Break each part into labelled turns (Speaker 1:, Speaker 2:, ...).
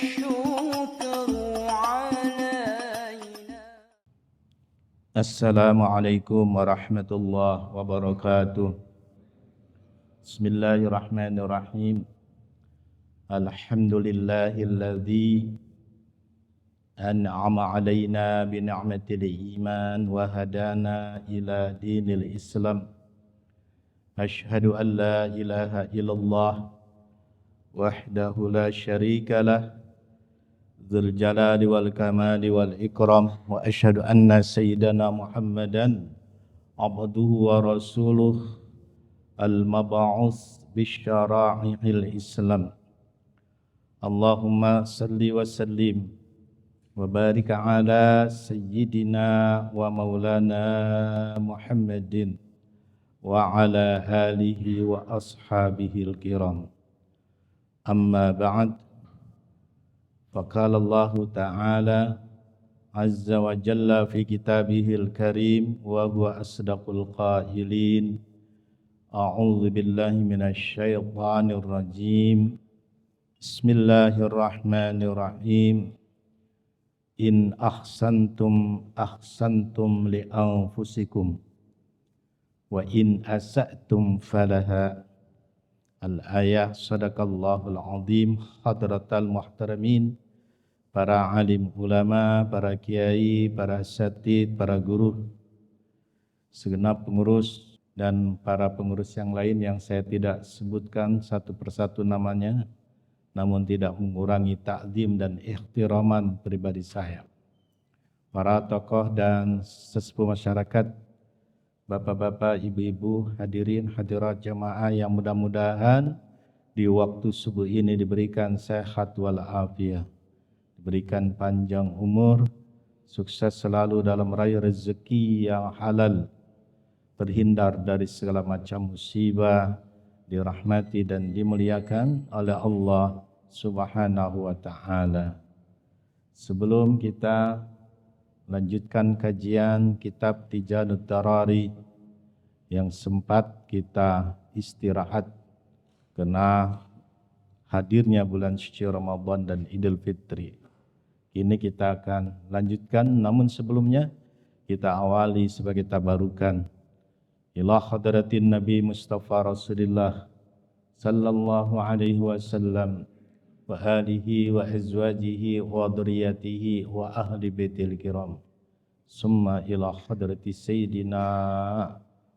Speaker 1: والشكر علينا.
Speaker 2: Assalamualaikum warahmatullahi wabarakatuh. Bismillahirrahmanirrahim. Alhamdulillahilladzi an'ama alaina bi ni'matil iman wa hadana ila dinil Islam. Asyhadu an la ilaha illallah wahdahu la syarika lah dzul jalali wal kamali wal ikram wa asyhadu anna sayyidana Muhammadan abduhu wa rasuluh al mab'us bisyara'i'il Islam. Allahumma salli wa sallim wa barik ala sayyidina wa maulana Muhammadin wa ala alihi wa ashabihi al-kiram. Amma ba'd. Faqala Allah Ta'ala azza wa jalla fi kitabihil karim wa huwa asdaqul qailin. A'udzu billahi minasy syaithanir rajim. Bismillahirrahmanirrahim. In ahsantum ahsantum li anfusikum wa in asa'tum falaha. Al-ayah. Sadaqallahul azim. Hadratal muhtaramin, para alim ulama, para kiai, para asatidz, para guru, segenap pengurus dan para pengurus yang lain yang saya tidak sebutkan satu persatu namanya, namun tidak mengurangi ta'zim dan ihtiraman pribadi saya. Para tokoh dan sesepuh masyarakat, bapak-bapak, ibu-ibu, hadirin hadirat jamaah yang mudah-mudahan di waktu subuh ini diberikan sehat walafiat, diberikan panjang umur, sukses selalu dalam meraih rezeki yang halal, terhindar dari segala macam musibah, dirahmati dan dimuliakan oleh Allah Subhanahu wa ta'ala. Sebelum kita lanjutkan kajian kitab Tijanut Darari yang sempat kita istirahat karena hadirnya bulan suci Ramadan dan Idul Fitri. Kini kita akan lanjutkan, namun sebelumnya kita awali sebagai tabarukan. Ila hadratin Nabi Mustafa Rasulullah sallallahu alaihi wasallam wa alihi wa azwajihi wa dzurriyyatihi wa ahli baitil kiram. Summa ila hadrati sayyidina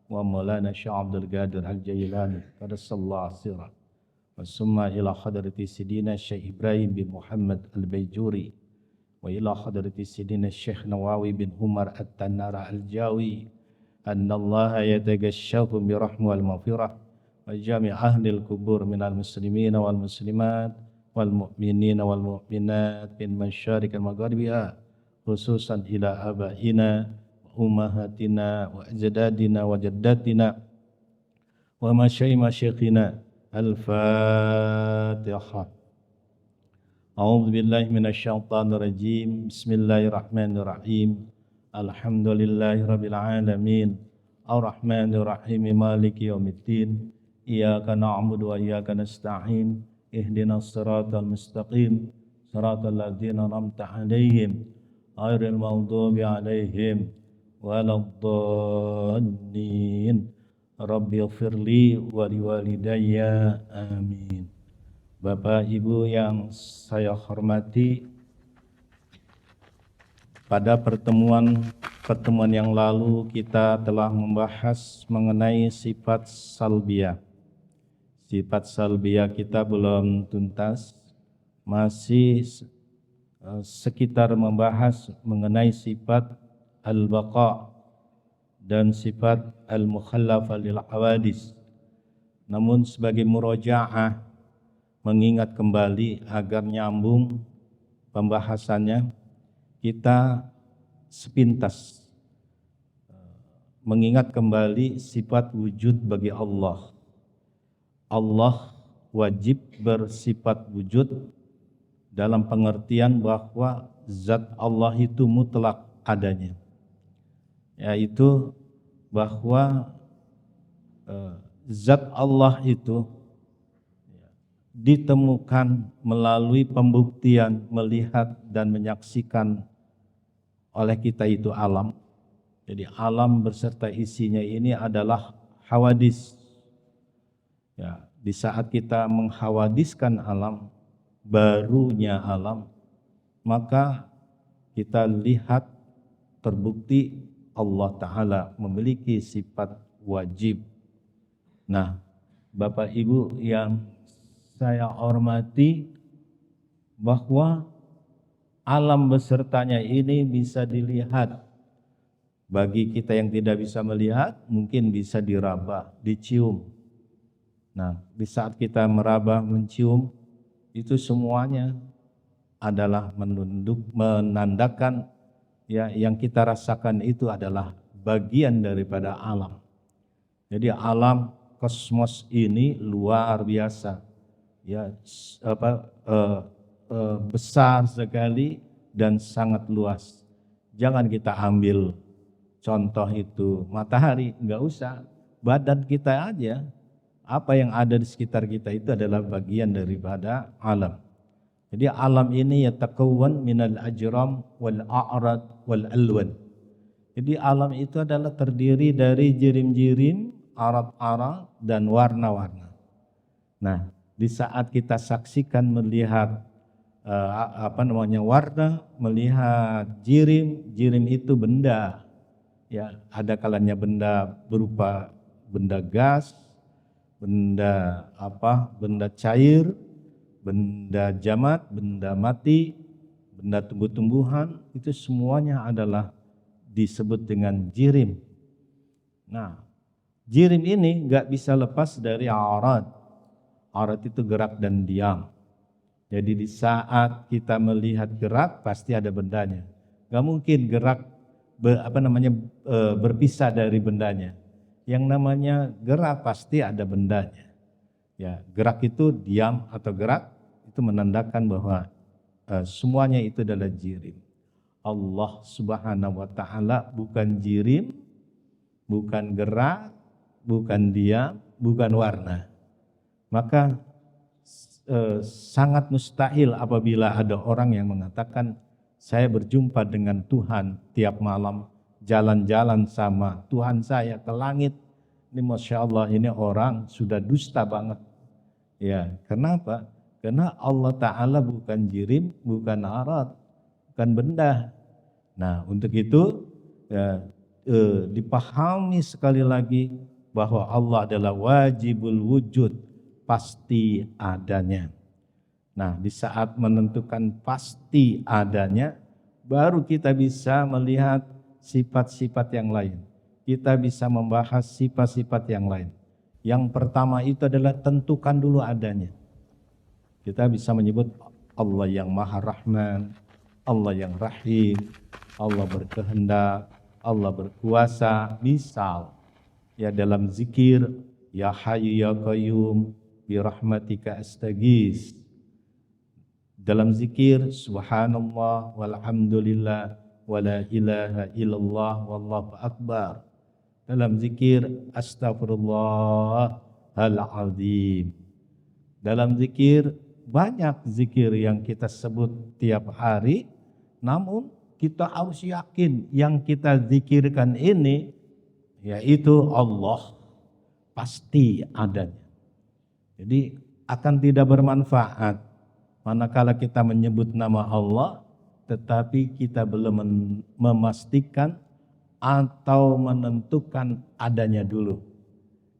Speaker 2: wa maulana Syekh Abdul Qadir Al-Jailani qaddasallahu sirrah. Wa summa ila hadrati sayyidina Syekh Ibrahim bin Muhammad Al-Baijuri wa ila hadrati sayyidina Syekh Nawawi bin Umar At-Tanara Al-Jawi anna Allah yatagashafu bi rahmah wal maghfirah wa jami' ahli al-qubur minal muslimin wal muslimat wal mu'minina wal mu'minat min masyariq al-magharibiha khususan ila abaina wa ummahatina wa ajdadina wa jaddatina wa masyayikhina. Al-Fatihah. A'udzu billahi minasy syaithanir rajim. Bismillahirrahmanirrahim. Alhamdulillahi rabbil alamin. Ar-Rahmanir Rahim. Maliki yaumiddin. Iyyaka na'budu wa iyyaka nasta'in. Ihdinas siratal mustaqim, siratal ladzina an'amta 'alaihim ghairil maghdubi 'alaihim waladdallin. Rabbighfirli wa liwalidayya. Amin. Bapak Ibu yang saya hormati, pada pertemuan yang lalu kita telah membahas mengenai sifat salbiyah. Sifat salbiyah kita belum tuntas, masih sekitar membahas mengenai sifat al-baqa dan sifat al-mukhallafa lil hawadis. Namun sebagai murajaah, mengingat kembali agar nyambung pembahasannya, kita sepintas mengingat kembali sifat wujud bagi Allah. Allah wajib bersifat wujud dalam pengertian bahwa zat Allah itu mutlak adanya, yaitu bahwa zat Allah itu ditemukan melalui pembuktian melihat dan menyaksikan oleh kita itu alam. Jadi alam beserta isinya ini adalah hawadis. Ya, di saat kita menghawadiskan alam, barunya alam, maka kita lihat terbukti Allah Ta'ala memiliki sifat wajib. Nah, Bapak Ibu yang saya hormati, bahwa alam besertanya ini bisa dilihat. Bagi kita yang tidak bisa melihat, mungkin bisa diraba, dicium. Nah, di saat kita meraba, mencium, itu semuanya adalah menandakan ya, yang kita rasakan itu adalah bagian daripada alam. Jadi alam kosmos ini luar biasa, ya, besar sekali dan sangat luas. Jangan kita ambil contoh itu matahari, enggak usah. Badan kita aja, apa yang ada di sekitar kita itu adalah bagian daripada alam. Jadi alam ini yatakawwan minal ajram wal a'rad wal alwan. Jadi alam itu adalah terdiri dari jirim-jirim, arad-arad dan warna-warna. Nah, di saat kita saksikan melihat warna, melihat jirim itu benda. Ya, ada kalanya benda berupa benda gas, benda cair, benda jamat, benda mati, benda tumbuh-tumbuhan, itu semuanya adalah disebut dengan jirim. Nah, jirim ini nggak bisa lepas dari arad. Arad itu gerak dan diam. Jadi di saat kita melihat gerak pasti ada bendanya. Nggak mungkin gerak berpisah dari bendanya. Yang namanya gerak pasti ada bendanya. Ya, gerak itu diam atau gerak itu menandakan bahwa semuanya itu adalah jirim. Allah Subhanahu wa taala bukan jirim, bukan gerak, bukan diam, bukan warna. Maka sangat mustahil apabila ada orang yang mengatakan saya berjumpa dengan Tuhan tiap malam, jalan-jalan sama Tuhan saya ke langit. Ini Masya Allah, ini orang sudah dusta banget. Ya, kenapa? Karena Allah Ta'ala bukan jirim, bukan arad, bukan benda. Nah, untuk itu ya, dipahami sekali lagi bahwa Allah adalah wajibul wujud, pasti adanya. Nah, di saat menentukan pasti adanya, baru kita bisa melihat sifat-sifat yang lain. Kita bisa membahas sifat-sifat yang lain. Yang pertama itu adalah tentukan dulu adanya. Kita bisa menyebut Allah yang Maha Rahman, Allah yang Rahim, Allah berkehendak, Allah berkuasa. Misal, ya dalam zikir, Ya Hayyu Ya Qayyum, bi rahmatika astaghits. Dalam zikir subhanallah walhamdulillah wala ilaha illallah wallahu akbar. Dalam zikir astagfirullahal azim. Dalam zikir banyak zikir yang kita sebut tiap hari, namun kita harus yakin yang kita zikirkan ini yaitu Allah pasti adanya. Jadi akan tidak bermanfaat manakala kita menyebut nama Allah, tetapi kita belum memastikan atau menentukan adanya dulu.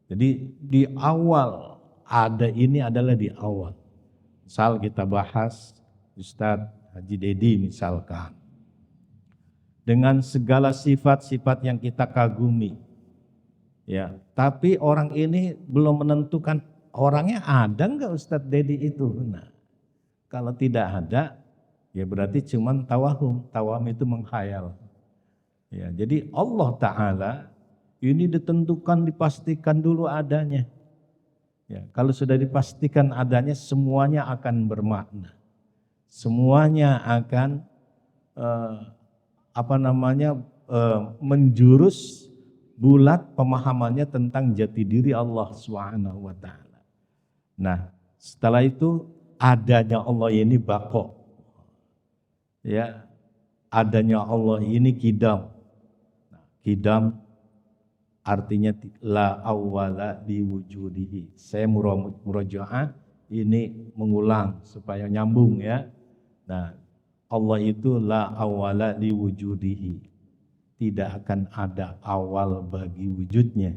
Speaker 2: Jadi di awal, ada ini adalah di awal. Misal kita bahas Ustadz Haji Dedi misalkan. Dengan segala sifat-sifat yang kita kagumi. Ya, tapi orang ini belum menentukan orangnya ada enggak Ustadz Dedi itu? Nah, kalau tidak ada, ya berarti cuman tawahum. Tawahum itu menghayal. Ya, jadi Allah Ta'ala ini ditentukan, dipastikan dulu adanya. Ya, kalau sudah dipastikan adanya, semuanya akan bermakna. Semuanya akan menjurus bulat pemahamannya tentang jati diri Allah Subhanahu wa taala. Nah, Setelah itu adanya Allah ini bako. Ya, adanya Allah ini kidam. Kidam artinya la awwala li wujudihi. Saya murajaah ini mengulang supaya nyambung ya. Nah, Allah itu la awwala li wujudihi. Tidak akan ada awal bagi wujudnya.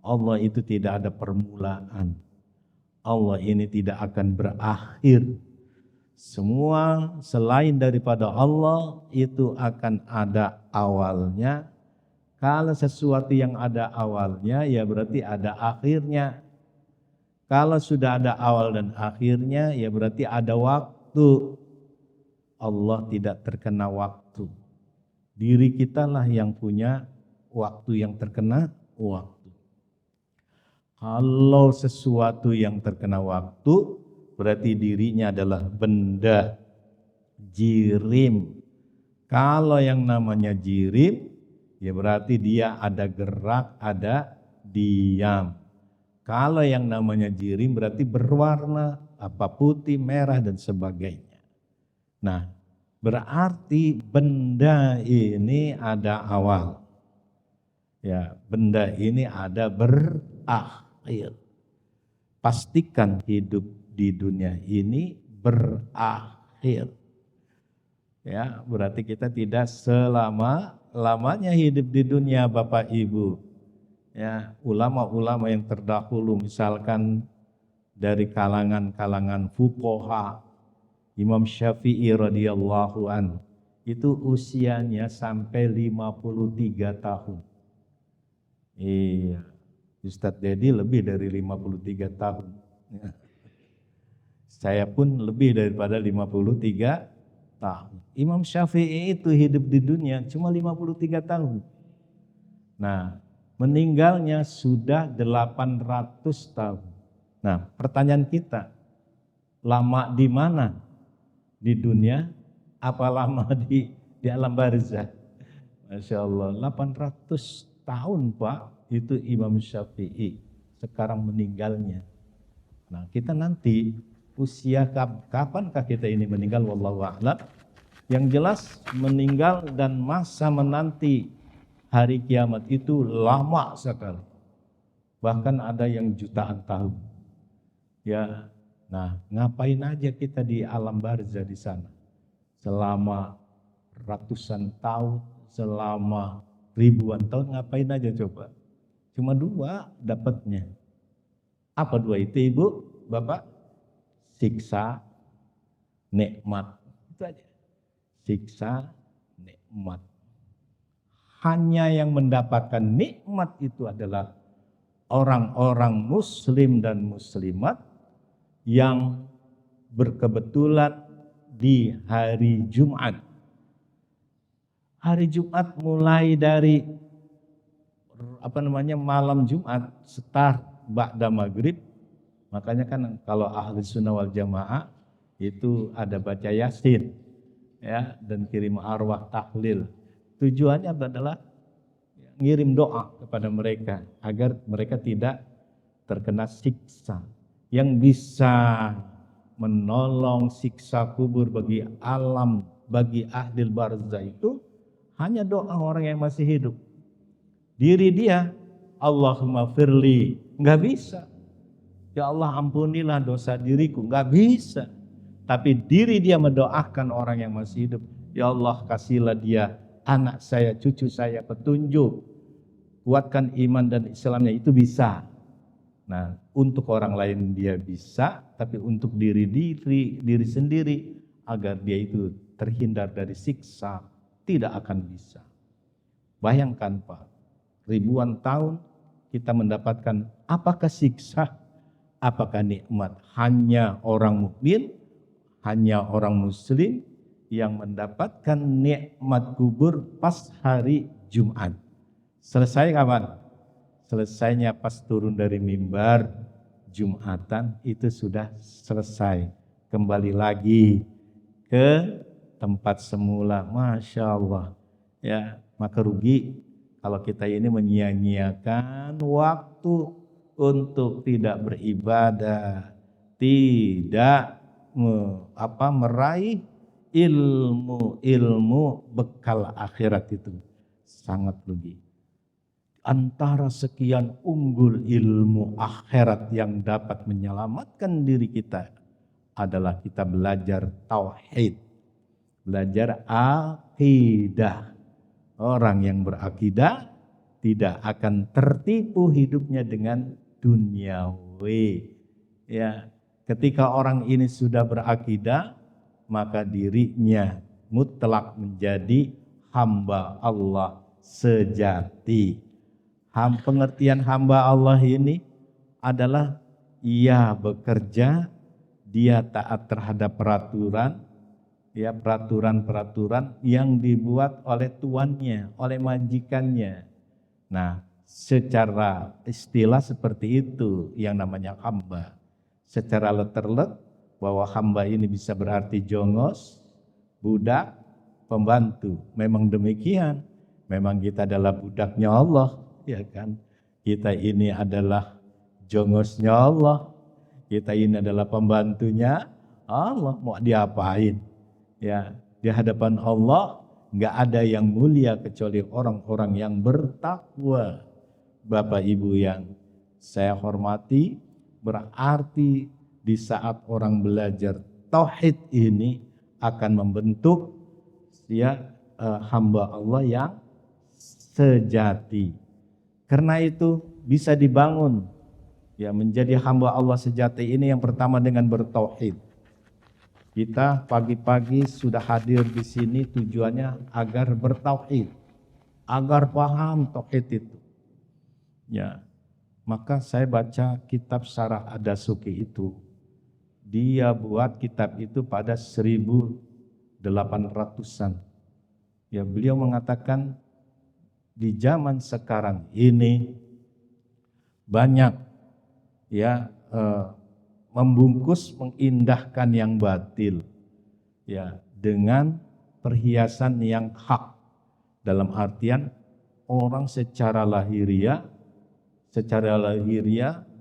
Speaker 2: Allah itu tidak ada permulaan. Allah ini tidak akan berakhir. Semua selain daripada Allah itu akan ada awalnya. Kalau sesuatu yang ada awalnya ya berarti ada akhirnya. Kalau sudah ada awal dan akhirnya ya berarti ada waktu. Allah tidak terkena waktu. Diri kitalah yang punya waktu yang terkena waktu. Kalau sesuatu yang terkena waktu, berarti dirinya adalah benda jirim. Kalau yang namanya jirim, ya berarti dia ada gerak, ada diam. Kalau yang namanya jirim berarti berwarna, apa putih, merah, dan sebagainya. Nah, berarti benda ini ada awal. Ya, benda ini ada berakhir. Pastikan hidup di dunia ini berakhir. Ya, berarti kita tidak selama-lamanya hidup di dunia Bapak Ibu. Ya, ulama-ulama yang terdahulu misalkan dari kalangan fuqaha, Imam Syafi'i radhiyallahu an, itu usianya sampai 53 tahun. Iya. Ustadz Dedi lebih dari 53 tahun. Saya pun lebih daripada 53 tahun. Imam Syafi'i itu hidup di dunia cuma 53 tahun. Nah, meninggalnya sudah 800 tahun. Nah, pertanyaan kita, lama di mana? Di dunia apa lama di alam barzah? Masya Allah, 800 tahun Pak. Itu Imam Syafi'i, sekarang meninggalnya. Nah, kita nanti usia kapankah kita ini meninggal, wallahu a'lam. Yang jelas meninggal dan masa menanti hari kiamat itu lama sekali. Bahkan ada yang jutaan tahun. Ya, nah ngapain aja kita di alam barzah di sana? Selama ratusan tahun, selama ribuan tahun ngapain aja coba? Cuma dua dapatnya. Apa dua itu Ibu, Bapak? Siksa, nikmat. Itu aja. Siksa, nikmat. Hanya yang mendapatkan nikmat itu adalah orang-orang muslim dan muslimat yang berkebetulan di hari Jumat. Hari Jumat mulai dari malam Jumat setar ba'da maghrib. Makanya kan kalau ahli sunnah wal jamaah itu ada baca yasin ya, dan kirim arwah tahlil. Tujuannya adalah ngirim doa kepada mereka agar mereka tidak terkena siksa. Yang bisa menolong siksa kubur bagi ahli barzah itu hanya doa orang yang masih hidup. Diri dia, Allahumma firli, nggak bisa. Ya Allah ampunilah dosa diriku, nggak bisa. Tapi diri dia mendoakan orang yang masih hidup. Ya Allah kasihlah dia, anak saya, cucu saya petunjuk. Kuatkan iman dan Islamnya, itu bisa. Nah, untuk orang lain dia bisa, tapi untuk diri sendiri agar dia itu terhindar dari siksa tidak akan bisa. Bayangkan Pak, ribuan tahun kita mendapatkan apakah siksa, apakah nikmat? Hanya orang mukmin, hanya orang muslim yang mendapatkan nikmat kubur pas hari Jumat. Selesai kapan? Selesainya pas turun dari mimbar Jumatan, itu sudah selesai. Kembali lagi ke tempat semula. Masya Allah. Ya, maka rugi kalau kita ini menyia-nyiakan waktu untuk tidak beribadah, tidak meraih ilmu bekal akhirat itu sangat rugi. Antara sekian unggul ilmu akhirat yang dapat menyelamatkan diri kita adalah kita belajar tauhid, belajar akidah. Orang yang berakidah tidak akan tertipu hidupnya dengan duniawi. Ya, ketika orang ini sudah berakidah, maka dirinya mutlak menjadi hamba Allah sejati. Pengertian hamba Allah ini adalah ia bekerja, dia taat terhadap peraturan, ya peraturan-peraturan yang dibuat oleh tuannya, oleh majikannya. Nah, secara istilah seperti itu yang namanya hamba. Secara letterlet bahwa hamba ini bisa berarti jongos, budak, pembantu. Memang demikian. Memang kita adalah budaknya Allah, ya kan? Kita ini adalah jongosnya Allah. Kita ini adalah pembantunya Allah. Mau diapain? Ya, di hadapan Allah nggak ada yang mulia kecuali orang-orang yang bertakwa. Bapak Ibu yang saya hormati, berarti di saat orang belajar tauhid ini akan membentuk hamba Allah yang sejati. Karena itu bisa dibangun ya menjadi hamba Allah sejati ini yang pertama dengan bertauhid. Kita pagi-pagi sudah hadir di sini tujuannya agar bertauhid, agar paham tauhid itu. Ya, maka saya baca kitab Syarah Ad-Dasuki itu. Dia buat kitab itu pada 1800-an. Ya, beliau mengatakan di zaman sekarang ini banyak ya membungkus mengindahkan yang batil ya dengan perhiasan yang hak, dalam artian orang secara lahiriah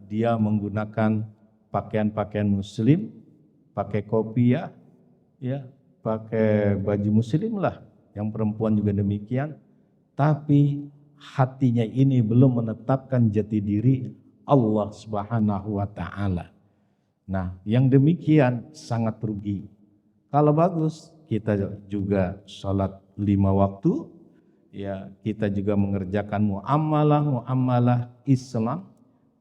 Speaker 2: dia menggunakan pakaian-pakaian muslim, pakai kopiah ya, pakai baju muslim lah, yang perempuan juga demikian, tapi hatinya ini belum menetapkan jati diri Allah Subhanahu wa taala. Nah, yang demikian sangat rugi. Kalau bagus, kita juga sholat 5 waktu, ya kita juga mengerjakan muamalah Islam,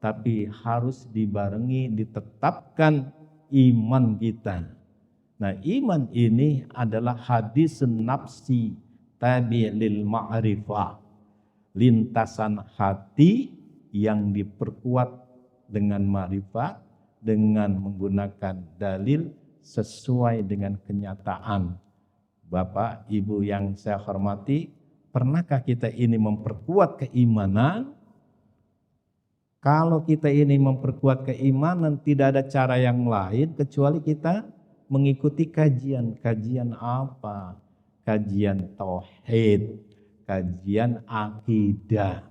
Speaker 2: tapi harus dibarengi, ditetapkan iman kita. Nah, iman ini adalah hadis nafsi tabi'lil ma'rifah, lintasan hati yang diperkuat dengan ma'rifat, dengan menggunakan dalil sesuai dengan kenyataan. Bapak, Ibu yang saya hormati, pernahkah kita ini memperkuat keimanan? Kalau kita ini memperkuat keimanan, tidak ada cara yang lain kecuali kita mengikuti kajian. Kajian apa? Kajian tauhid, kajian akidah.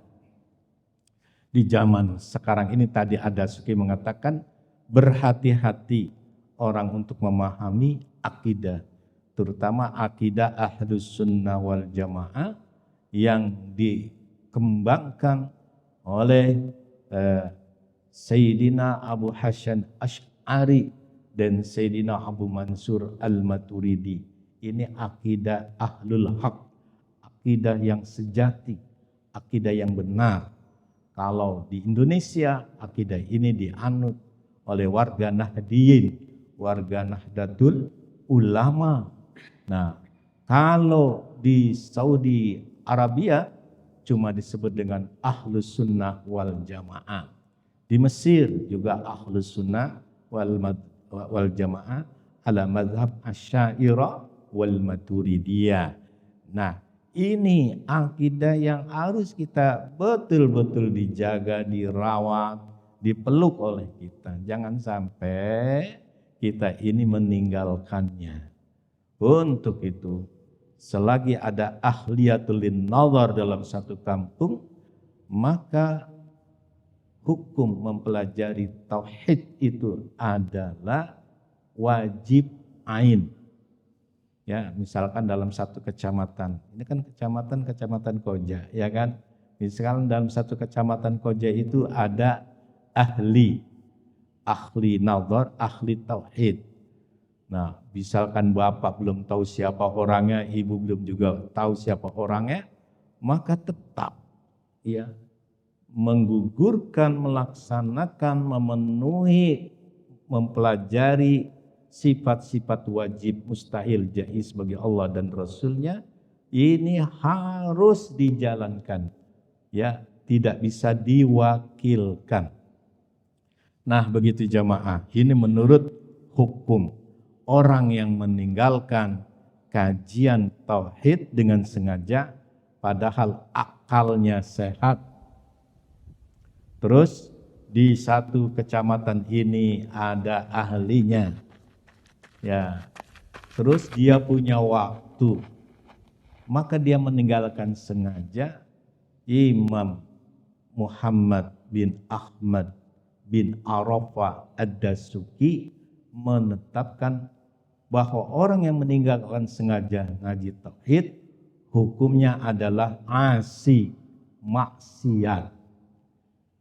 Speaker 2: Di zaman sekarang ini tadi Ad-Dasuki mengatakan berhati-hati orang untuk memahami akidah, terutama akidah Ahlus Sunnah wal Jamaah yang dikembangkan oleh Sayyidina Abu Hasan Asy'ari dan Sayyidina Abu Mansur Al-Maturidi. Ini akidah ahlul haq, akidah yang sejati, akidah yang benar. Kalau di Indonesia, akidah ini dianut oleh warga Nahdiyin, warga Nahdlatul Ulama. Nah, kalau di Saudi Arabia cuma disebut dengan Ahlus Sunnah wal Jamaah. Di Mesir juga Ahlus Sunnah wal Jamaah ala mazhab Asy'ariyah wal Maturidiyah. Nah, ini akidah yang harus kita betul-betul dijaga, dirawat, dipeluk oleh kita. Jangan sampai kita ini meninggalkannya. Untuk itu, selagi ada ahliyatul nazar dalam satu kampung, maka hukum mempelajari tauhid itu adalah wajib ain. Ya, misalkan dalam satu kecamatan, ini kan kecamatan Koja, ya kan? Misalkan dalam satu kecamatan Koja itu ada ahli nazar, ahli tauhid. Nah, misalkan bapak belum tahu siapa orangnya, ibu belum juga tahu siapa orangnya, maka tetap ya menggugurkan, melaksanakan, memenuhi, mempelajari sifat-sifat wajib, mustahil, jaiz bagi Allah dan Rasulnya, ini harus dijalankan, ya, tidak bisa diwakilkan. Nah, begitu jamaah, ini menurut hukum orang yang meninggalkan kajian tauhid dengan sengaja, padahal akalnya sehat. Terus di satu kecamatan ini ada ahlinya. Ya, terus dia punya waktu, maka dia meninggalkan sengaja. Imam Muhammad bin Ahmad bin Arafah Ad-Dasuki menetapkan bahwa orang yang meninggalkan sengaja ngaji tauhid, hukumnya adalah asi, maksiat.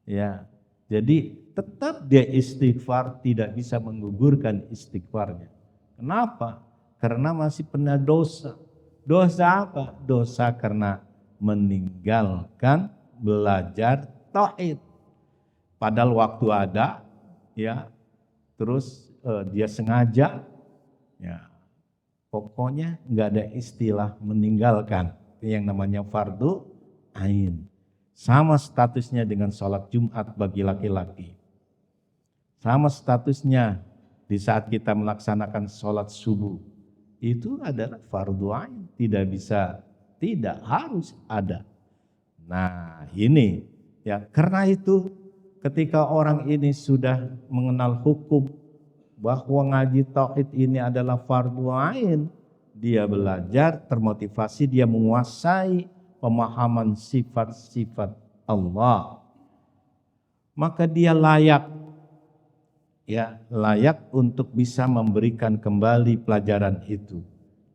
Speaker 2: Ya, jadi tetap dia istighfar, tidak bisa menggugurkan istighfarnya. Kenapa? Karena masih pernah dosa. Dosa apa? Dosa karena meninggalkan belajar tauhid. Padahal waktu ada, ya, terus dia sengaja, ya, pokoknya nggak ada istilah meninggalkan yang namanya fardu ain. Sama statusnya dengan sholat Jumat bagi laki-laki. Sama statusnya di saat kita melaksanakan sholat subuh, itu adalah fardu ain, tidak harus ada. Nah, ini ya, karena itu ketika orang ini sudah mengenal hukum bahwa ngaji tauhid ini adalah fardu ain, dia belajar, termotivasi, dia menguasai pemahaman sifat-sifat Allah, maka dia layak untuk bisa memberikan kembali pelajaran itu.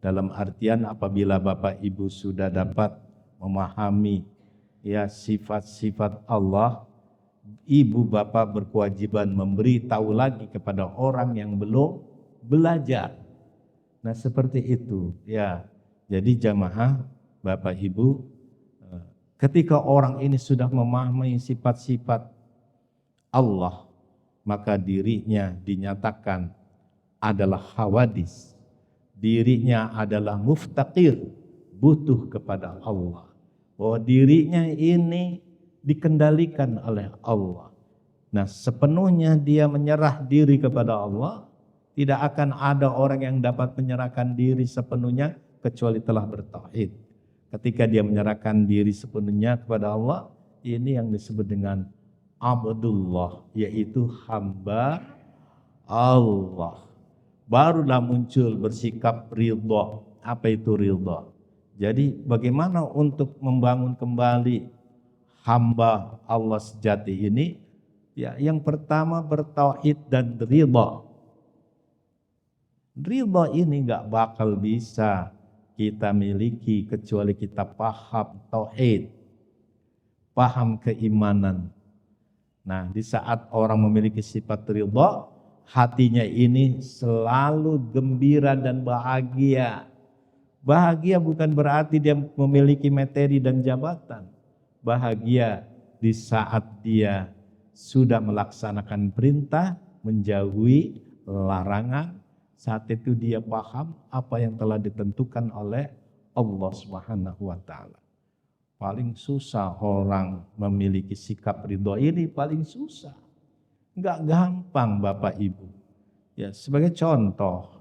Speaker 2: Dalam artian apabila Bapak Ibu sudah dapat memahami ya sifat-sifat Allah, Ibu Bapak berkewajiban memberi tahu lagi kepada orang yang belum belajar. Nah, seperti itu ya. Jadi jamaah Bapak Ibu, ketika orang ini sudah memahami sifat-sifat Allah, maka dirinya dinyatakan adalah hawadis. Dirinya adalah muftaqir, butuh kepada Allah. Bahwa dirinya ini dikendalikan oleh Allah. Nah, sepenuhnya dia menyerah diri kepada Allah, tidak akan ada orang yang dapat menyerahkan diri sepenuhnya kecuali telah bertauhid. Ketika dia menyerahkan diri sepenuhnya kepada Allah, ini yang disebut dengan Abdullah, yaitu hamba Allah. Barulah muncul bersikap ridha. Apa itu ridha? Jadi bagaimana untuk membangun kembali hamba Allah sejati ini? Ya, yang pertama bertauhid dan ridha. Ridha ini gak bakal bisa kita miliki kecuali kita paham tauhid, paham keimanan. Nah, di saat orang memiliki sifat ridha, hatinya ini selalu gembira dan bahagia. Bahagia bukan berarti dia memiliki materi dan jabatan. Bahagia di saat dia sudah melaksanakan perintah, menjauhi larangan. Saat itu dia paham apa yang telah ditentukan oleh Allah Subhanahu wa taala. Paling susah orang memiliki sikap ridho ini, paling susah. Enggak gampang Bapak Ibu. Ya, sebagai contoh,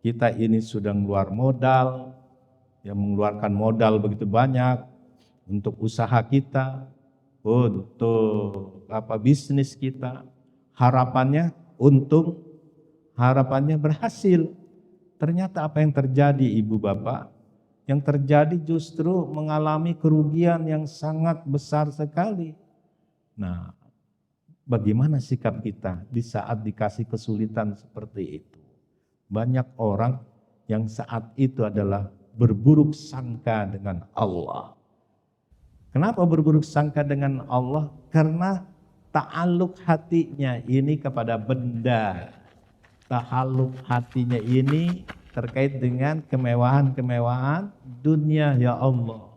Speaker 2: kita ini sudah mengeluarkan modal, yang mengeluarkan modal begitu banyak untuk usaha kita, untuk bisnis kita. Harapannya untung, harapannya berhasil. Ternyata apa yang terjadi Ibu Bapak? Yang terjadi justru mengalami kerugian yang sangat besar sekali. Nah, Bagaimana sikap kita di saat dikasih kesulitan seperti itu? Banyak orang yang saat itu adalah berburuk sangka dengan Allah. Kenapa berburuk sangka dengan Allah? Karena ta'aluk hatinya ini kepada benda. Ta'aluk hatinya ini terkait dengan kemewahan-kemewahan dunia, ya Allah.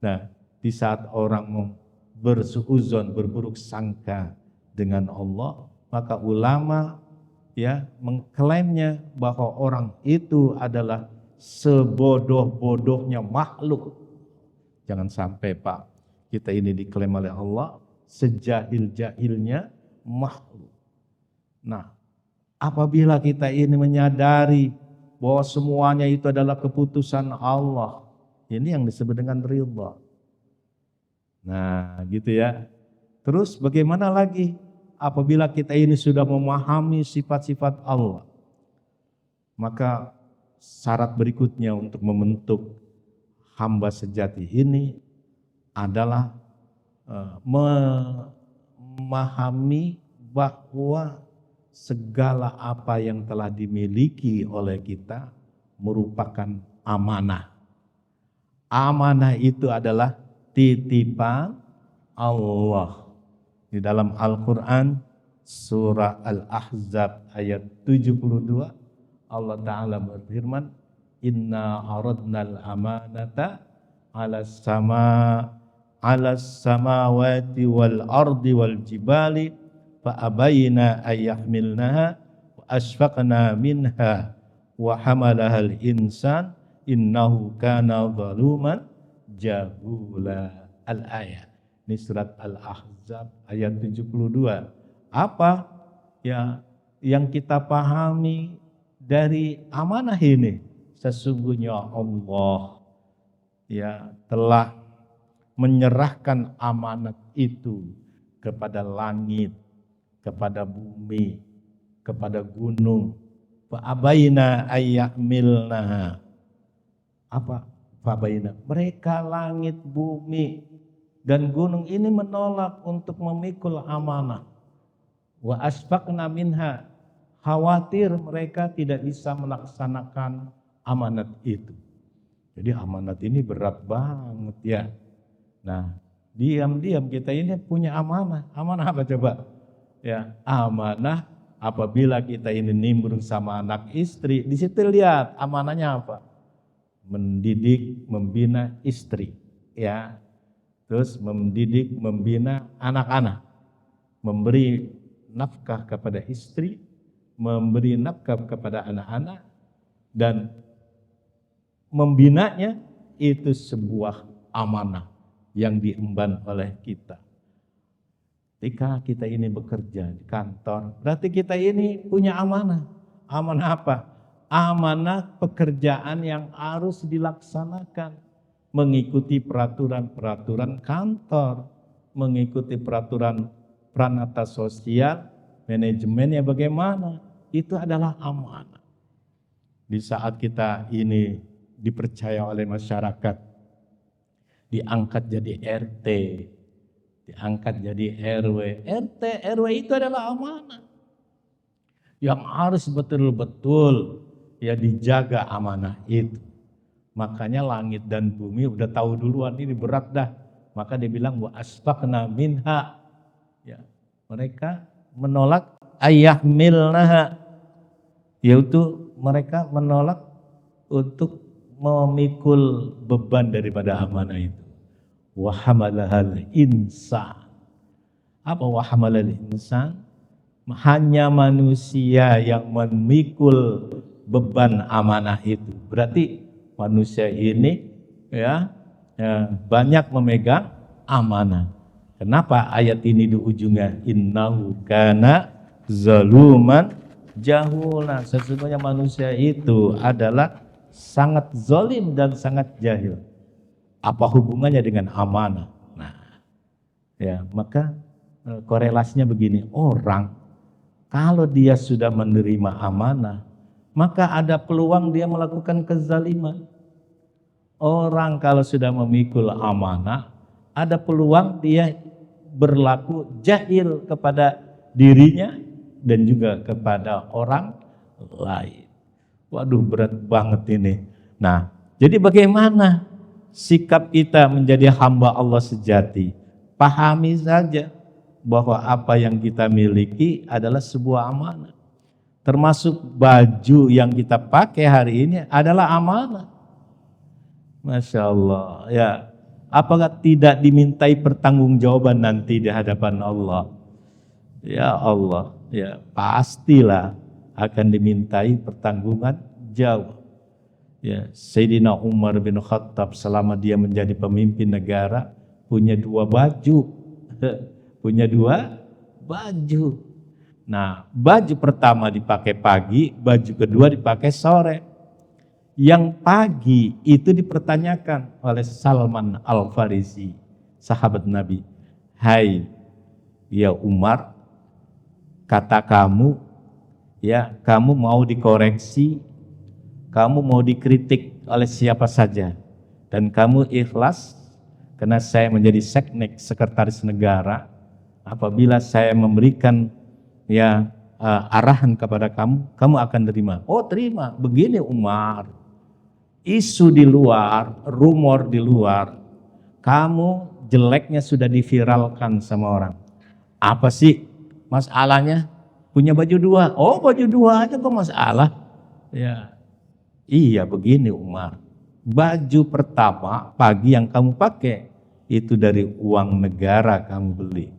Speaker 2: Nah, di saat orang bersuuzon, berburuk sangka dengan Allah, maka ulama ya mengklaimnya bahwa orang itu adalah sebodoh-bodohnya makhluk. Jangan sampai Pak, kita ini diklaim oleh Allah sejahil-jahilnya makhluk. Nah, apabila kita ini menyadari bahwa semuanya itu adalah keputusan Allah, ini yang disebut dengan ridha. Nah, gitu ya. Terus bagaimana lagi apabila kita ini sudah memahami sifat-sifat Allah? Maka syarat berikutnya untuk membentuk hamba sejati ini adalah memahami bahwa segala apa yang telah dimiliki oleh kita merupakan amanah. Amanah itu adalah titipan Allah. Di dalam Al-Quran surah Al-Ahzab ayat 72 Allah Ta'ala berfirman, Inna aradnal amanata ala samawati wal ardi wal jibali fa abayna ayyahmilnaha wa asfaqna minha wa hamalahal insan innahu kana zaluman jahula. Al-ayat. Ini surat Al-Ahzab ayat 72. Apa ya yang kita pahami dari amanah ini? Sesungguhnya Allah ya telah menyerahkan amanat itu kepada langit, kepada bumi, kepada gunung. Fa'abaina ayyahmilnaha. Apa? Fa'abaina. Mereka langit, bumi, dan gunung ini menolak untuk memikul amanah. Wa asfaqna minha. Khawatir mereka tidak bisa melaksanakan amanat itu. Jadi amanat ini berat banget ya. Nah, diam-diam kita ini punya amanah. Amanah apa coba? Ya, amanah apabila kita ini nimbrung sama anak istri, di situ lihat amanahnya apa? Mendidik, membina istri, ya. Terus mendidik, membina anak-anak. Memberi nafkah kepada istri, memberi nafkah kepada anak-anak, dan membinanya itu sebuah amanah yang diemban oleh kita. Ketika kita ini bekerja di kantor, berarti kita ini punya amanah. Amanah apa? Amanah pekerjaan yang harus dilaksanakan. Mengikuti peraturan-peraturan kantor, mengikuti peraturan pranata sosial, manajemennya bagaimana. Itu adalah amanah. Di saat kita ini dipercaya oleh masyarakat, diangkat jadi RT, diangkat jadi RW. RT, RW itu adalah amanah yang harus betul-betul ya dijaga amanah itu. Makanya langit dan bumi udah tahu duluan ini berat dah. Maka dia bilang wa asfaqna minha. Ya, mereka menolak ayyahmilnaha, yaitu mereka menolak untuk memikul beban daripada amanah itu. Wa hamalahal insan. Apa wa hamalal insan? Hanya manusia yang memikul beban amanah itu. Berarti manusia ini ya banyak memegang amanah. Kenapa ayat ini di ujungnya innahu kana zaluman jahula? Sesungguhnya manusia itu adalah sangat zalim dan sangat jahil. Apa hubungannya dengan amanah? Nah, ya maka korelasinya begini, orang kalau dia sudah menerima amanah, maka ada peluang dia melakukan kezaliman. Orang kalau sudah memikul amanah, ada peluang dia berlaku jahil kepada dirinya dan juga kepada orang lain. Waduh, berat banget ini. Nah, jadi bagaimana sikap kita menjadi hamba Allah sejati? Pahami saja bahwa apa yang kita miliki adalah sebuah amanah. Termasuk baju yang kita pakai hari ini adalah amanah. Masya Allah, ya. Apakah tidak dimintai pertanggungjawaban nanti di hadapan Allah? Ya Allah, ya pastilah akan dimintai pertanggungan jawab. Ya, Sayyidina Umar bin Khattab selama dia menjadi pemimpin negara punya 2 baju. Punya 2 baju. Nah, baju pertama dipakai pagi, baju kedua dipakai sore. Yang pagi itu dipertanyakan oleh Salman Al-Farisi, sahabat Nabi. Hai, ya Umar, kata kamu, ya kamu mau dikoreksi, kamu mau dikritik oleh siapa saja, dan kamu ikhlas karena saya menjadi seknek, sekretaris negara. Apabila saya memberikan arahan kepada kamu, kamu akan terima. Oh terima. Begini Umar, isu di luar, rumor di luar, kamu jeleknya sudah diviralkan sama orang. Apa sih masalahnya? Punya baju 2. Oh baju 2 aja kok masalah? Ya, iya begini Umar. Baju pertama pagi yang kamu pakai itu dari uang negara kamu beli.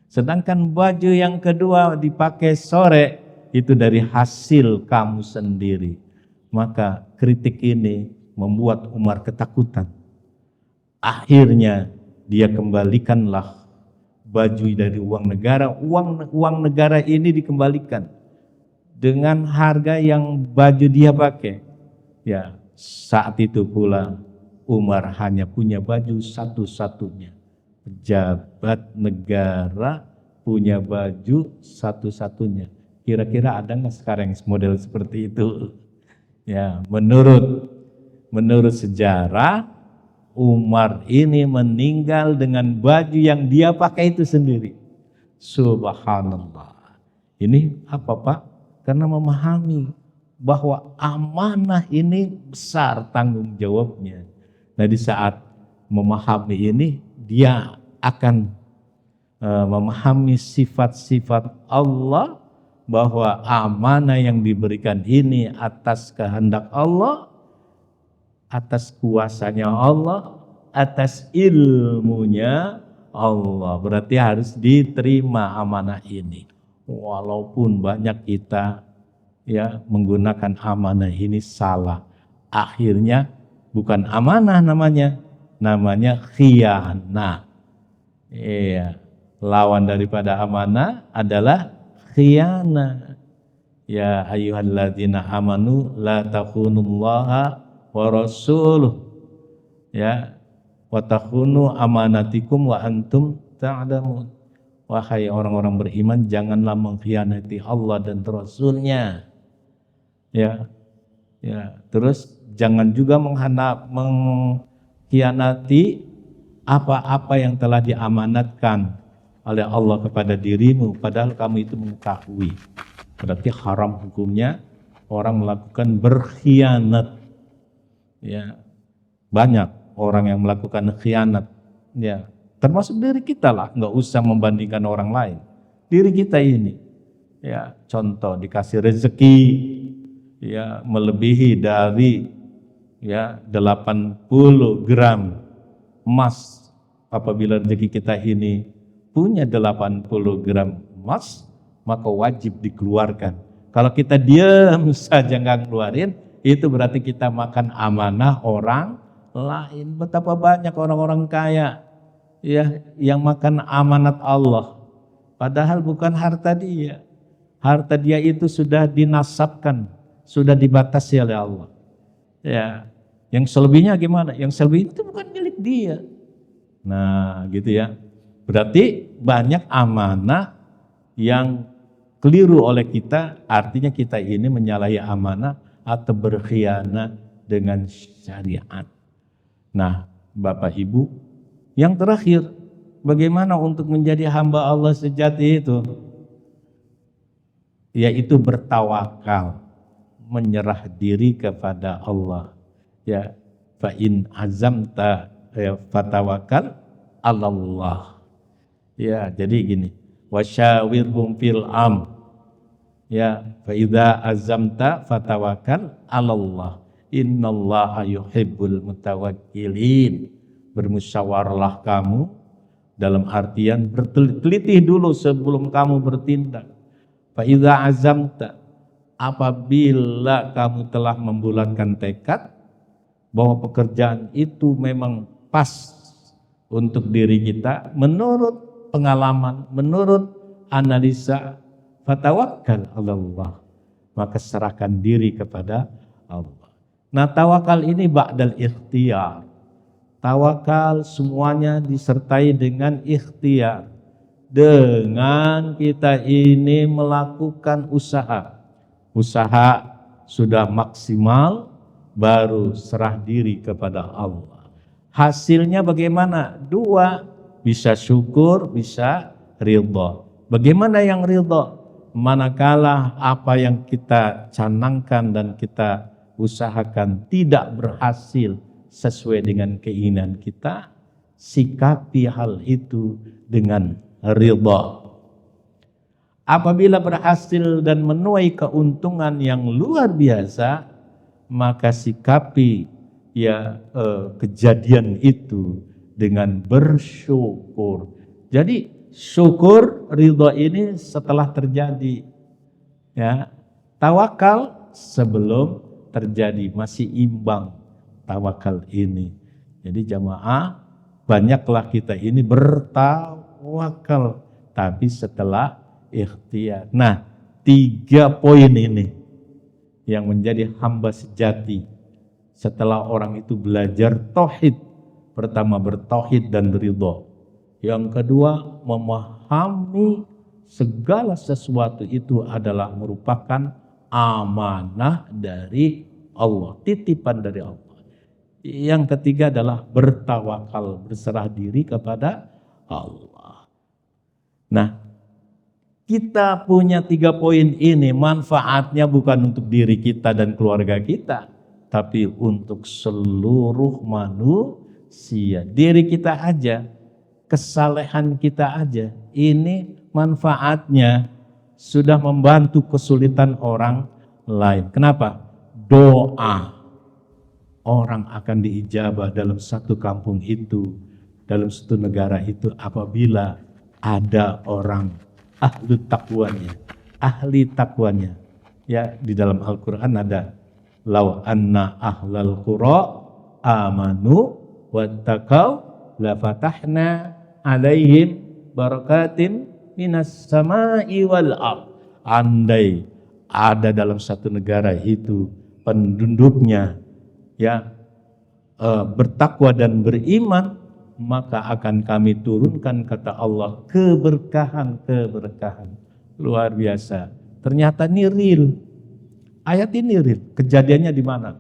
Speaker 2: Sedangkan baju yang kedua dipakai sore itu dari hasil kamu sendiri. Maka kritik ini membuat Umar ketakutan. Akhirnya dia kembalikanlah baju dari uang negara. Uang negara ini dikembalikan dengan harga yang baju dia pakai. Ya, saat itu pula Umar hanya punya baju satu-satunya. Pejabat negara punya baju satu-satunya. Kira-kira ada nggak sekarang model seperti itu? Ya, menurut sejarah Umar ini meninggal dengan baju yang dia pakai itu sendiri. Subhanallah. Ini apa Pak? Karena memahami bahwa amanah ini besar tanggung jawabnya. Nah di saat memahami ini dia akan memahami sifat-sifat Allah, bahwa amanah yang diberikan ini atas kehendak Allah, atas kuasanya Allah, atas ilmunya Allah. Berarti harus diterima amanah ini. Walaupun banyak kita ya menggunakan amanah ini salah. Akhirnya bukan amanah namanya khianah. Iya, lawan daripada amanah adalah khianah. Ya ayyuhalladzina amanu la takhunullaha wa rasuluh, ya wa takhunu amanatikum wa antum ta'lamun. Wahai orang-orang beriman, janganlah mengkhianati Allah dan Rasulnya. Ya, terus jangan juga mengkhianati apa-apa yang telah diamanatkan oleh Allah kepada dirimu, padahal kamu itu mengetahui. Berarti haram hukumnya orang melakukan berkhianat. Ya, banyak orang yang melakukan khianat. Ya, termasuk diri kita lah, nggak usah membandingkan orang lain. Diri kita ini, ya contoh dikasih rezeki, ya melebihi dari 80 gram emas. Apabila rezeki kita ini punya 80 gram emas, maka wajib dikeluarkan. Kalau kita diam saja nggak keluarin, itu berarti kita makan amanah orang lain. Betapa banyak orang-orang kaya ya yang makan amanat Allah, padahal bukan harta dia. Harta dia itu sudah dinasabkan, sudah dibatasi oleh Allah. Ya, yang selebihnya gimana? Yang selebihnya itu bukan milik dia. Nah, gitu ya. Berarti banyak amanah yang keliru oleh kita, artinya kita ini menyalahi amanah atau berkhianat dengan syariat. Nah, Bapak Ibu, yang terakhir Bagaimana untuk menjadi hamba Allah sejati itu? Yaitu bertawakal, menyerah diri kepada Allah. Ya, fa in azamta fatawakal 'alallah. Ya, jadi gini, wasyawirhum fil ya, fa idza azamta fatawakal 'alallah. Innallaha yuhibbul mutawakkilin. Bermusyawarahlah kamu, dalam artian berteliti dulu sebelum kamu bertindak. Fa idza azamta, apabila kamu telah membulatkan tekad bahwa pekerjaan itu memang pas untuk diri kita menurut pengalaman, menurut analisa, fatawakkal 'alallah, maka serahkan diri kepada Allah. Nah, tawakal ini ba'dal ikhtiyar. Tawakal semuanya disertai dengan ikhtiar. Dengan kita ini melakukan usaha. Usaha sudah maksimal, baru serah diri kepada Allah. Hasilnya bagaimana? Dua, bisa syukur, bisa ridha. Bagaimana yang ridha? Manakala apa yang kita canangkan dan kita usahakan tidak berhasil sesuai dengan keinginan kita, sikapi hal itu dengan ridha. Apabila berhasil dan menuai keuntungan yang luar biasa, maka sikapi kejadian itu dengan bersyukur. Jadi syukur, ridha ini setelah terjadi. Ya, tawakal sebelum terjadi, masih imbang tawakal ini. Jadi jamaah, banyaklah kita ini bertawakal, tapi setelah ikhtiar. Nah, 3 poin ini yang menjadi hamba sejati setelah orang itu belajar tauhid. Pertama, bertauhid dan beridha. Yang kedua, memahami segala sesuatu itu adalah merupakan amanah dari Allah, titipan dari Allah. Yang ketiga adalah bertawakal, berserah diri kepada Allah. Nah, kita punya 3 poin ini, manfaatnya bukan untuk diri kita dan keluarga kita, tapi untuk seluruh manusia. Diri kita aja, kesalehan kita aja, ini manfaatnya sudah membantu kesulitan orang lain. Kenapa? Doa orang akan diijabah dalam satu kampung itu, dalam satu negara itu, apabila ada orang ahli takwanya. Ya, di dalam Al-Quran ada law anna ahlal qura amanu wattaqau la fatahna alaihim barakatin minas sama'i wal ardh. Andai ada dalam satu negara itu penduduknya bertakwa dan beriman, maka akan kami turunkan, kata Allah, keberkahan. Luar biasa. Ternyata ini real. Ayat ini real. Kejadiannya di mana?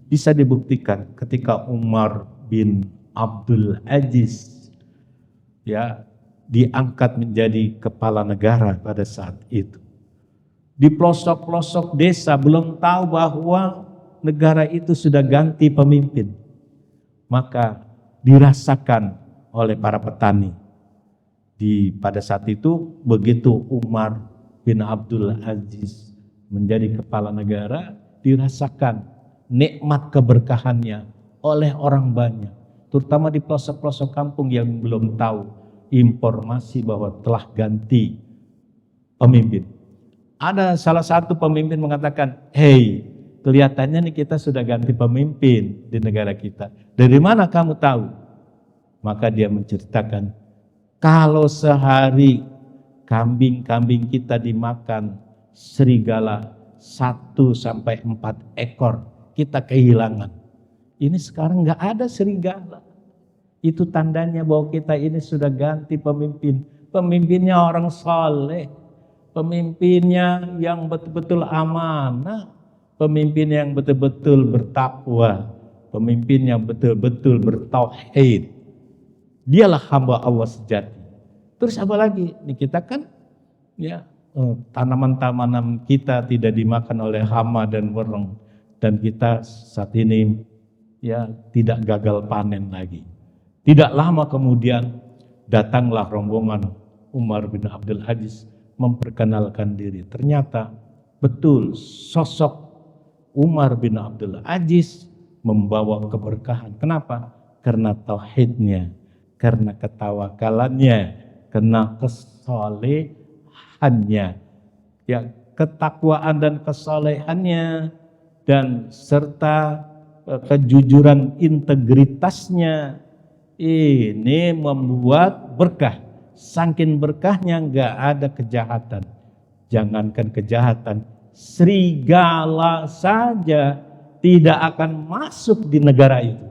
Speaker 2: Bisa dibuktikan ketika Umar bin Abdul Aziz diangkat menjadi kepala negara pada saat itu. Di pelosok-pelosok desa belum tahu bahwa negara itu sudah ganti pemimpin. Maka dirasakan oleh para petani. Pada saat itu begitu Umar bin Abdul Aziz menjadi kepala negara, dirasakan nikmat keberkahannya oleh orang banyak. Terutama di pelosok-pelosok kampung yang belum tahu informasi bahwa telah ganti pemimpin. Ada salah satu pemimpin mengatakan, "Hei, kelihatannya nih kita sudah ganti pemimpin di negara kita. Dari mana kamu tahu?" Maka dia menceritakan, kalau sehari kambing-kambing kita dimakan serigala 1-4 ekor, kita kehilangan. Ini sekarang nggak ada serigala. Itu tandanya bahwa kita ini sudah ganti pemimpin. Pemimpinnya orang saleh, pemimpinnya yang betul-betul amanah, pemimpin yang betul-betul bertakwa, pemimpin yang betul-betul bertauhid. Dialah hamba Allah sejati. Terus apa lagi? Ini kita kan ya tanaman-tanaman kita tidak dimakan oleh hama dan wereng, dan kita saat ini ya tidak gagal panen lagi. Tidak lama kemudian datanglah rombongan Umar bin Abdul Aziz memperkenalkan diri. Ternyata betul sosok Umar bin Abdul Aziz membawa keberkahan. Kenapa? Karena tauhidnya, karena ketawakalannya, karena kesolehannya, ya ketakwaan dan kesolehannya, dan serta kejujuran integritasnya. Ini membuat berkah. Saking berkahnya nggak ada kejahatan. Jangankan kejahatan, serigala saja tidak akan masuk di negara itu.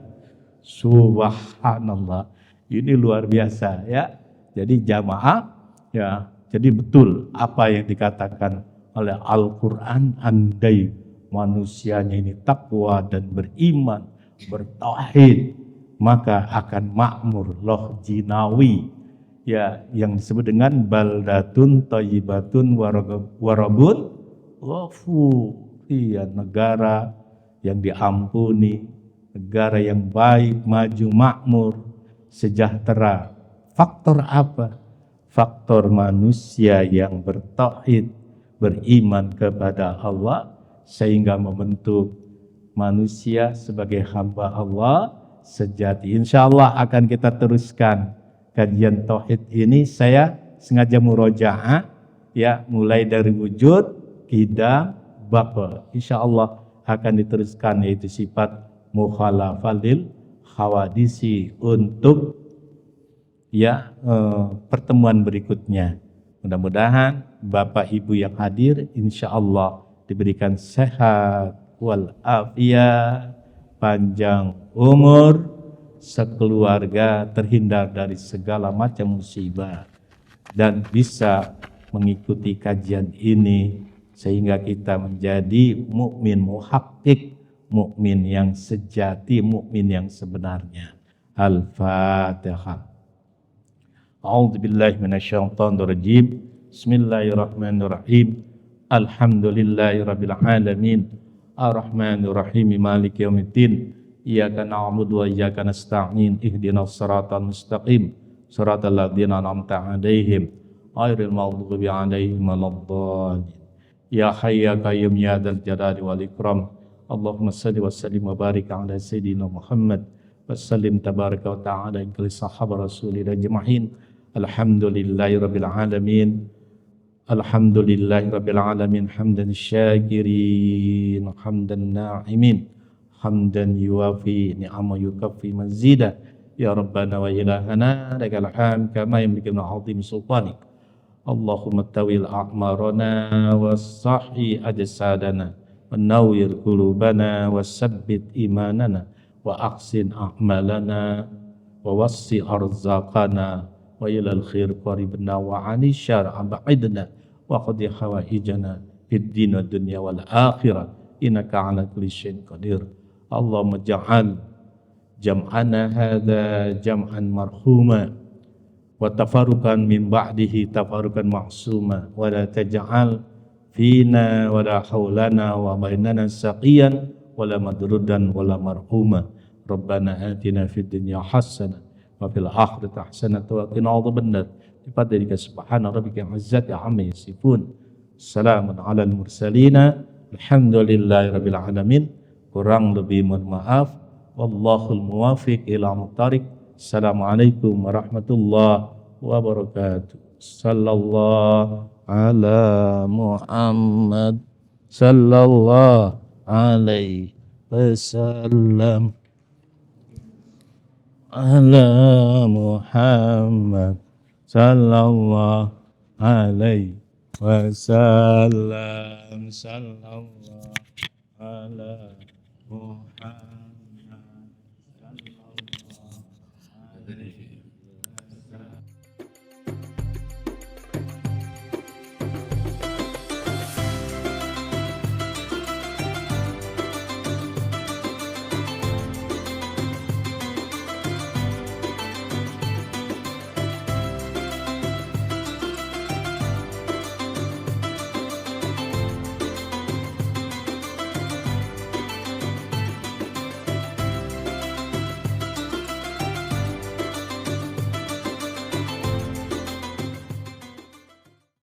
Speaker 2: Subhanallah, ini luar biasa ya. Jadi jamaah ya, jadi betul apa yang dikatakan oleh Al-Quran, andai manusianya ini takwa dan beriman, bertauhid, maka akan makmur loh jinawi ya, yang disebut dengan baldatun thayyibatun warabun ghafur. Iya, negara yang diampuni, negara yang baik, maju, makmur, sejahtera. Faktor apa? Faktor manusia yang bertauhid, beriman kepada Allah, sehingga membentuk manusia sebagai hamba Allah sejati. Insya Allah akan kita teruskan kajian tauhid ini. Saya sengaja murojaah ya, mulai dari wujud, qidam, baqa. Insya Allah akan diteruskan, yaitu sifat mukhalafalil hawadisi untuk ya pertemuan berikutnya. Mudah-mudahan Bapak Ibu yang hadir insya Allah diberikan sehat walafiat, panjang umur, sekeluarga terhindar dari segala macam musibah, dan bisa mengikuti kajian ini sehingga kita menjadi mukmin muhaqqik, mukmin yang sejati, mukmin yang sebenarnya. Al-Fatihah. A'udzubillahi minasyaitonirrajim. Bismillahirrahmanirrahim. Alhamdulillahirabbil alamin. Ar-Rahmanir-Rahim, Maliki yaumiddin. Iyyaka na'budu wa iyyaka nasta'in. Ihdinas siratal mustaqim. Siratal ladzina an'amta 'alaihim ghairil maghdubi 'alaihim waladdallin. Ya Hayy ya Qayyum ya Dzal Jalali wal Ikram. Allahumma shalli wa sallim wa barik 'ala sayyidina Muhammad wa sallim tabaraka wa ta'ala ila sahabat Rasulillah ajma'in. Alhamdulillahirabbil alamin. Alhamdulillahirabbil alamin, hamdan syakirin, hamdan na'imin, hamdan yuwafi ni'ama yukaffi mazida. Ya Rabbana wa ilahana lakal hamd kama yamliku azim sultanik. Allahumma tawil a'marana was-sahhi ajsadana wa nawwir qulubana was-sabbit imanana wa aqsin a'malana wa wassi arzaqana wa ilal khair qaribna wa 'ani syarr ab'idna wa qadi hawaijana fid din wad dunya wal akhirah innaka 'ala kulli syai'in qadir. Allahumma ja'al jam'ana hadza jam'an marhuma wa tafarruqan min ba'dihi tafarruqan ma'suma wa la taj'al fina wa la haulana wa bainana saqiyan wa la madrudan wa la marhuma. Rabbana atina fid dunya hasanah wa fil akhirati hasanah wa qina adzabannar. Bifadlika subhana rabbika izzati amma yasifun. Salamun alal mursalin. Alhamdulillahi rabbil alamin. Kurang lebih mohon maaf. Wallahul muwafiq ila muqtarik. Assalamualaikum warahmatullahi wabarakatuh. Sallallahu ala Muhammad sallallahu alaihi wasallam. Ala Muhammad sallallahu alaihi wasallam. Sallallahu ala Muhammad.